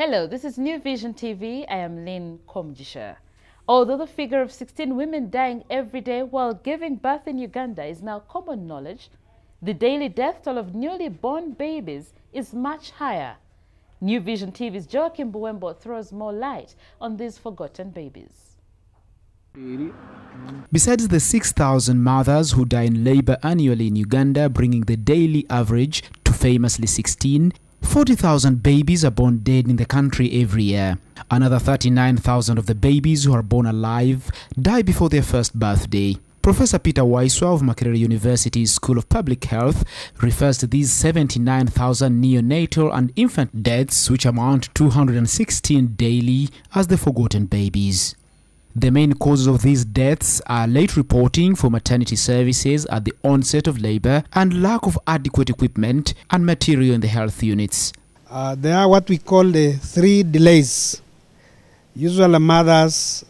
Hello, this is New Vision TV. I am Lynn Komjisha. Although the figure of 16 women dying every day while giving birth in Uganda is now common knowledge, the daily death toll of newly born babies is much higher. New Vision TV's Joachim Buwembo throws more light on these forgotten babies. Besides the 6,000 mothers who die in labor annually in Uganda, bringing the daily average to famously 16, 40,000 babies are born dead in the country every year. Another 39,000 of the babies who are born alive die before their first birthday. Professor Peter Waiswa of Makerere University's School of Public Health refers to these 79,000 neonatal and infant deaths, which amount to 216 daily, as the forgotten babies. The main causes of these deaths are late reporting for maternity services at the onset of labor and lack of adequate equipment and material in the health units. There are what we call the 3 delays. Usually mothers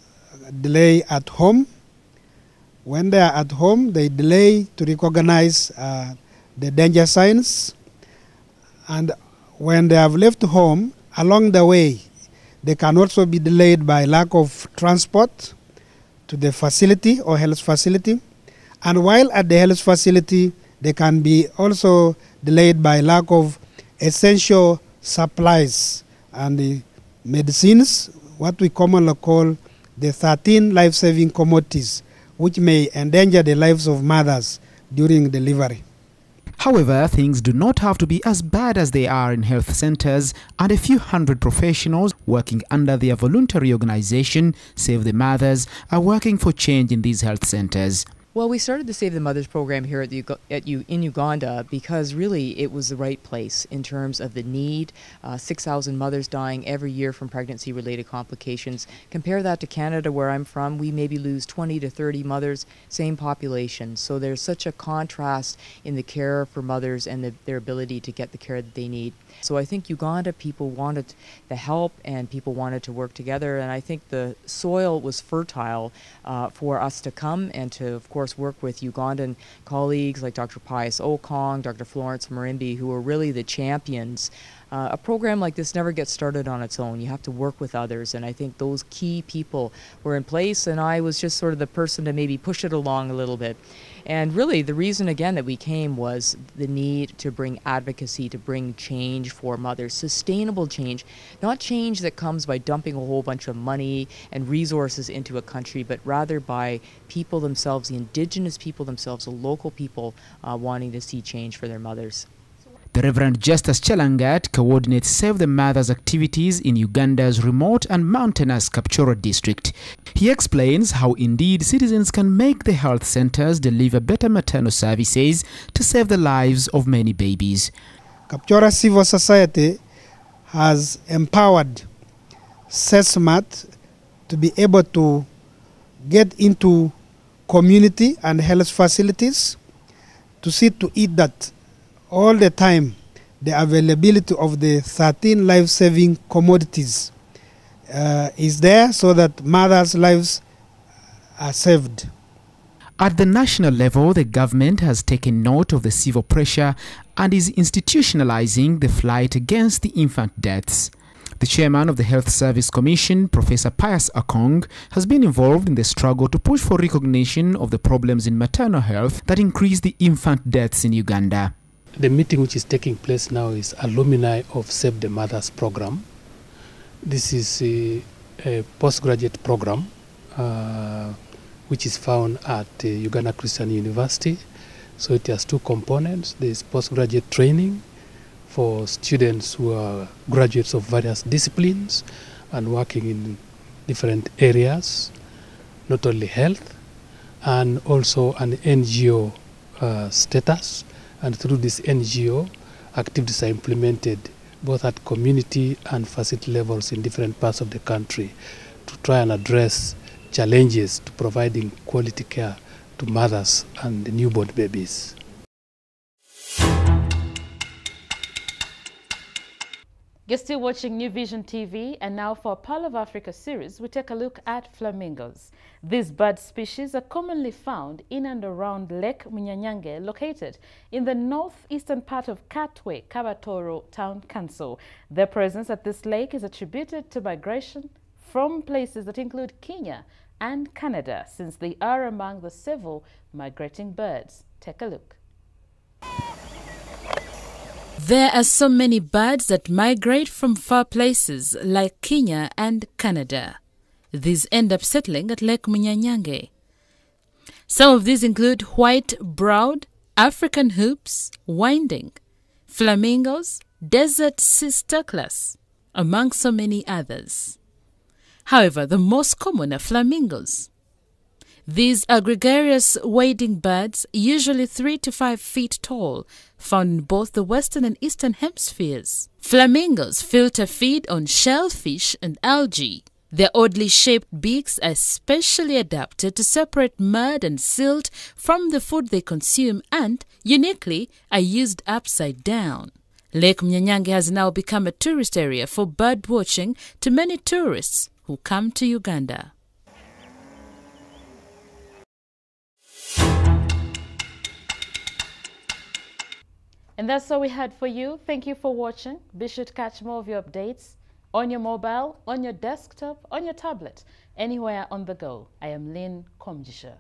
delay at home. When they are at home, they delay to recognize the danger signs. And when they have left home, along the way, they can also be delayed by lack of transport to the facility or health facility. And while at the health facility, they can be also delayed by lack of essential supplies and the medicines, what we commonly call the 13 life-saving commodities, which may endanger the lives of mothers during delivery. However, things do not have to be as bad as they are in health centers, and a few hundred professionals working under their voluntary organization, Save the Mothers, are working for change in these health centers. Well, we started the Save the Mothers program here in Uganda because really it was the right place in terms of the need. 6,000 mothers dying every year from pregnancy-related complications. Compare that to Canada, where I'm from. We maybe lose 20 to 30 mothers, same population. So there's such a contrast in the care for mothers and their ability to get the care that they need. So I think Uganda people wanted the help and people wanted to work together, and I think the soil was fertile for us to come and to, of course, work with Ugandan colleagues like Dr. Pius Okong, Dr. Florence Marimbi, who are really the champions. A program like this never gets started on its own. You have to work with others, and I think those key people were in place, and I was just sort of the person to maybe push it along a little bit. And really the reason again that we came was the need to bring advocacy, to bring change for mothers, sustainable change, not change that comes by dumping a whole bunch of money and resources into a country, but rather by people themselves, the indigenous people themselves, the local people wanting to see change for their mothers. The Reverend Justus Chelangat coordinates Save the Mothers activities in Uganda's remote and mountainous Kapchorwa district. He explains how indeed citizens can make the health centers deliver better maternal services to save the lives of many babies. Kapchorwa Civil Society has empowered SESMAT to be able to get into community and health facilities to see to it that all the time the availability of the 13 life-saving commodities is there so that mothers' lives are saved. At the national level, the government has taken note of the civil pressure and is institutionalizing the fight against the infant deaths. The chairman of the Health Service Commission, Professor Pius Okong, has been involved in the struggle to push for recognition of the problems in maternal health that increase the infant deaths in Uganda. The meeting which is taking place now is alumni of Save the Mothers program. This is a postgraduate program which is found at Uganda Christian University. So it has 2 components. There is postgraduate training for students who are graduates of various disciplines and working in different areas, not only health, and also an NGO status. And through this NGO, activities are implemented both at community and facility levels in different parts of the country to try and address challenges to providing quality care to mothers and newborn babies. You're still watching New Vision TV, and now for our Pearl of Africa series, we take a look at flamingos. These bird species are commonly found in and around Lake Munyanyange, located in the northeastern part of Katwe, Kabatoro Town Council. Their presence at this lake is attributed to migration from places that include Kenya and Canada, since they are among the several migrating birds. Take a look. There are so many birds that migrate from far places like Kenya and Canada. These end up settling at Lake Munyanyange. Some of these include white-browed, African hoops, winding, flamingos, desert cisterclas, among so many others. However, the most common are flamingos. These are gregarious wading birds, usually 3 to 5 feet tall, found in both the western and eastern hemispheres. Flamingos filter feed on shellfish and algae. Their oddly shaped beaks are specially adapted to separate mud and silt from the food they consume and, uniquely, are used upside down. Lake Munyanyange has now become a tourist area for bird watching to many tourists who come to Uganda. And that's all we had for you. Thank you for watching. Be sure to catch more of your updates on your mobile, on your desktop, on your tablet, anywhere on the go. I am Lynn Komjisha.